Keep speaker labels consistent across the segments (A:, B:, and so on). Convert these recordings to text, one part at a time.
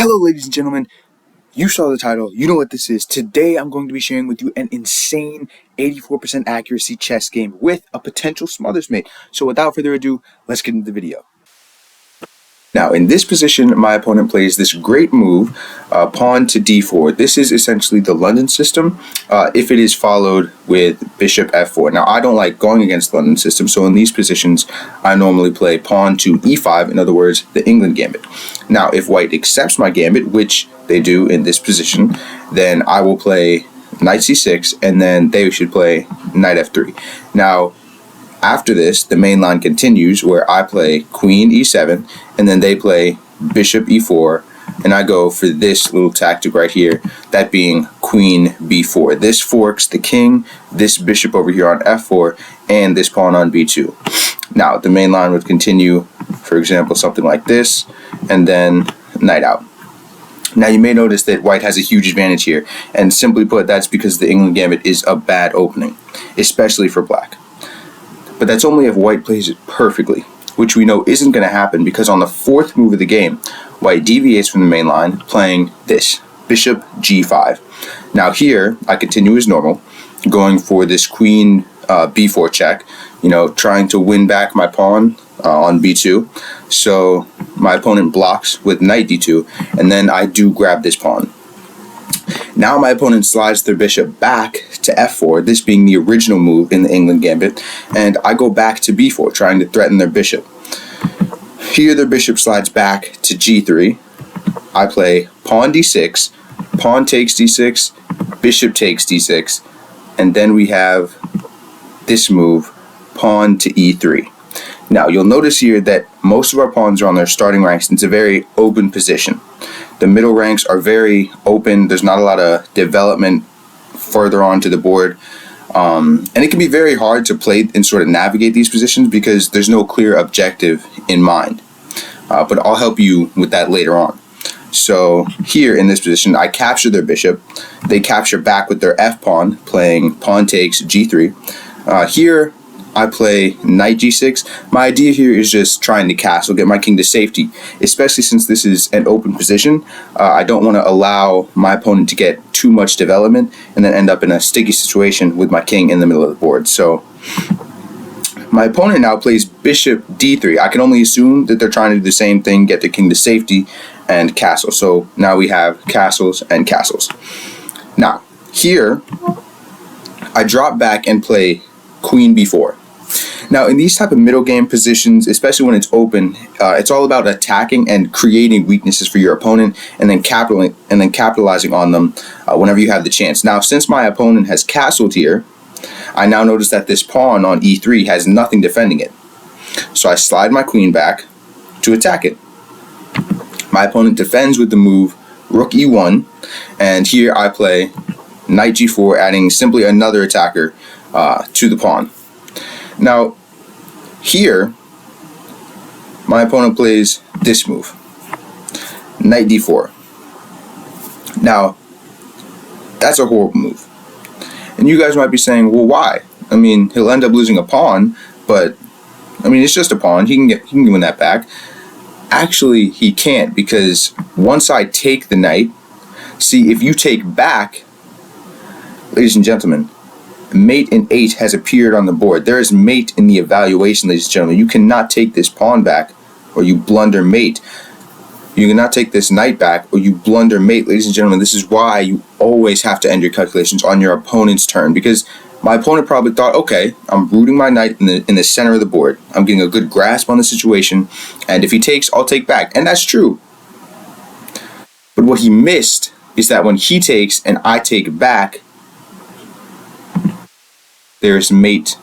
A: Hello ladies and gentlemen, you saw the title, you know what this is. Today I'm going to be sharing with you an insane 84% accuracy chess game with a potential smothers mate. So without further ado, let's get into the video. Now in this position, my opponent plays this great move, pawn to d4. This is essentially the London system if it is followed with bishop f4. Now I don't like going against the London system, so in these positions I normally play pawn to e5, in other words, the England gambit. Now if white accepts my gambit, which they do in this position, then I will play knight c6, and then they should play knight f3. Now after this, the main line continues where I play queen e7, and then they play bishop e4, and I go for this little tactic right here, that being queen b4. This forks the king, this bishop over here on f4, and this pawn on b2. Now, the main line would continue, for example, something like this, and then knight out. Now you may notice that white has a huge advantage here, and simply put, that's because the England gambit is a bad opening, especially for black. But that's only if white plays it perfectly, which we know isn't going to happen because on the fourth move of the game, white deviates from the main line, playing this, bishop g5. Now here, I continue as normal, going for this queen b4 check, trying to win back my pawn on b2. So my opponent blocks with knight d2, and then I do grab this pawn. Now my opponent slides their bishop back to f4, this being the original move in the England gambit, and I go back to b4, trying to threaten their bishop. Here their bishop slides back to g3. I play pawn d6, pawn takes d6, bishop takes d6, and then we have this move, pawn to e3. Now you'll notice here that most of our pawns are on their starting ranks, and it's a very open position. The middle ranks are very open. There's not a lot of development further on to the board. And it can be very hard to play and sort of navigate these positions because there's no clear objective in mind. But I'll help you with that later on. So here in this position, I capture their bishop. They capture back with their f-pawn, playing pawn takes g3. Here, I play knight g6. My idea here is just trying to castle, get my king to safety, especially since this is an open position. I don't want to allow my opponent to get too much development and then end up in a sticky situation with my king in the middle of the board. So my opponent now plays bishop d3. I can only assume that they're trying to do the same thing, get their king to safety and castle. So now we have castles and castles. Now here I drop back and play queen b4. Now in these type of middle game positions, especially when it's open, it's all about attacking and creating weaknesses for your opponent, and then capitalizing on them whenever you have the chance. Now since my opponent has castled here, I now notice that this pawn on e3 has nothing defending it. So I slide my queen back to attack it. My opponent defends with the move rook e1, and here I play knight g4, adding simply another attacker to the pawn. Now here my opponent plays this move, knight d4. Now that's a horrible move, and you guys might be saying, well, why? I mean, he'll end up losing a pawn, but I mean, it's just a pawn. He can win that back. Actually, he can't, because once I take the knight, see, if you take back, ladies and gentlemen, mate in 8 has appeared on the board. There is mate in the evaluation, ladies and gentlemen. You cannot take this pawn back or you blunder mate. You cannot take this knight back or you blunder mate, ladies and gentlemen. This is why you always have to end your calculations on your opponent's turn, because my opponent probably thought, okay, I'm rooting my knight in the center of the board. I'm getting a good grasp on the situation, and if he takes, I'll take back. And that's true. But what he missed is that when he takes and I take back, there is mate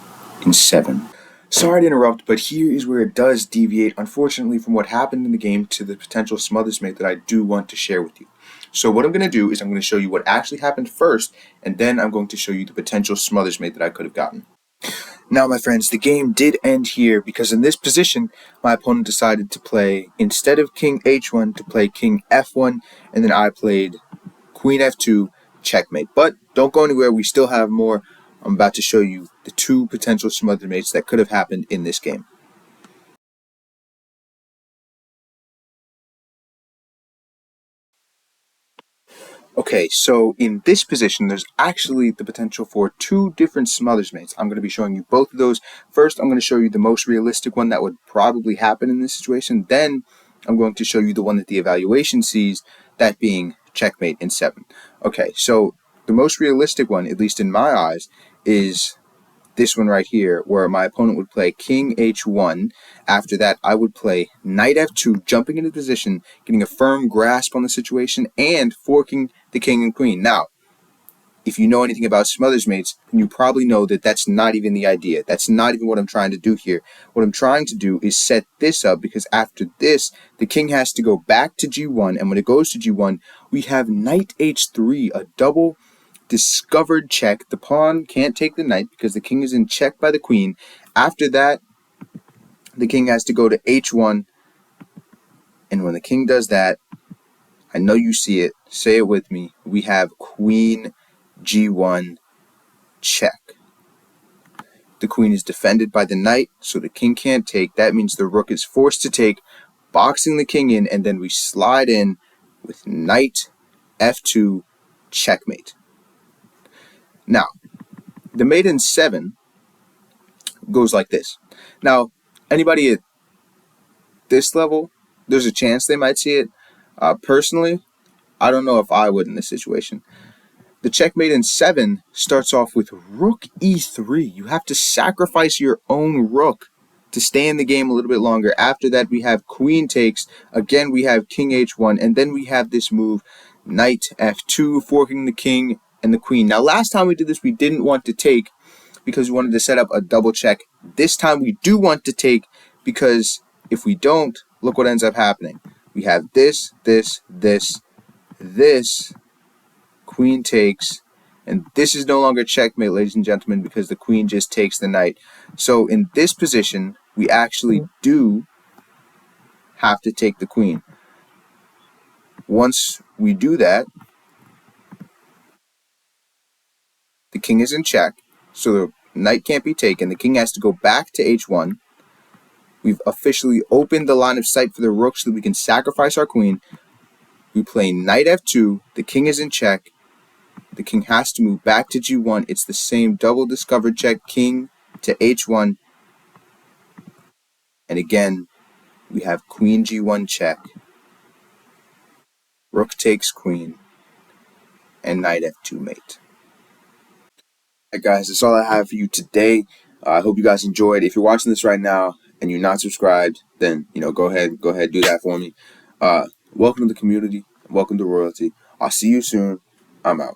A: in 7. Sorry to interrupt, but here is where it does deviate, unfortunately, from what happened in the game to the potential smothers mate that I do want to share with you. So what I'm going to do is I'm going to show you what actually happened first, and then I'm going to show you the potential smothers mate that I could have gotten. Now, my friends, the game did end here because in this position, my opponent decided to play, instead of king h1, to play king f1, and then I played queen f2, checkmate. But don't go anywhere, we still have more. I'm about to show you the 2 potential smothered mates that could have happened in this game. Okay, so in this position, there's actually the potential for two different smothers mates. I'm going to be showing you both of those. First, I'm going to show you the most realistic one that would probably happen in this situation. Then, I'm going to show you the one that the evaluation sees, that being checkmate in 7. Okay, so the most realistic one, at least in my eyes, is this one right here, where my opponent would play king h1. After that, I would play knight f2, jumping into position, getting a firm grasp on the situation, and forking the king and queen. Now, if you know anything about smothers mates, then you probably know that that's not even the idea. That's not even what I'm trying to do here. What I'm trying to do is set this up, because after this, the king has to go back to g1, and when it goes to g1, we have knight h3, a double discovered check. The pawn can't take the knight because the king is in check by the queen. After that, the king has to go to h1, and when the king does that, I know you see it, say it with me, we have queen g1 check. The queen is defended by the knight, so the king can't take. That means the rook is forced to take, boxing the king in, and then we slide in with knight f2 checkmate. Now, the mate in 7 goes like this. Now, anybody at this level, there's a chance they might see it. Personally, I don't know if I would in this situation. The checkmate in 7 starts off with rook e3. You have to sacrifice your own rook to stay in the game a little bit longer. After that, we have queen takes. Again, we have king h1. And then we have this move, knight f2, forking the king and the queen. Now, last time we did this, we didn't want to take because we wanted to set up a double check. This time we do want to take, because if we don't, look what ends up happening. We have this, queen takes, and this is no longer checkmate, ladies and gentlemen, because the queen just takes the knight. So in this position, we actually do have to take the queen. Once we do that, the king is in check, so the knight can't be taken. The king has to go back to h1. We've officially opened the line of sight for the rook so that we can sacrifice our queen. We play knight f2. The king is in check. The king has to move back to g1. It's the same double discovered check, king to h1. And again, we have queen g1 check. Rook takes queen. And knight f2 mate. Alright guys, that's all I have for you today. I hope you guys enjoyed. If you're watching this right now and you're not subscribed, then go ahead, do that for me. Welcome to the community. Welcome to royalty. I'll see you soon. I'm out.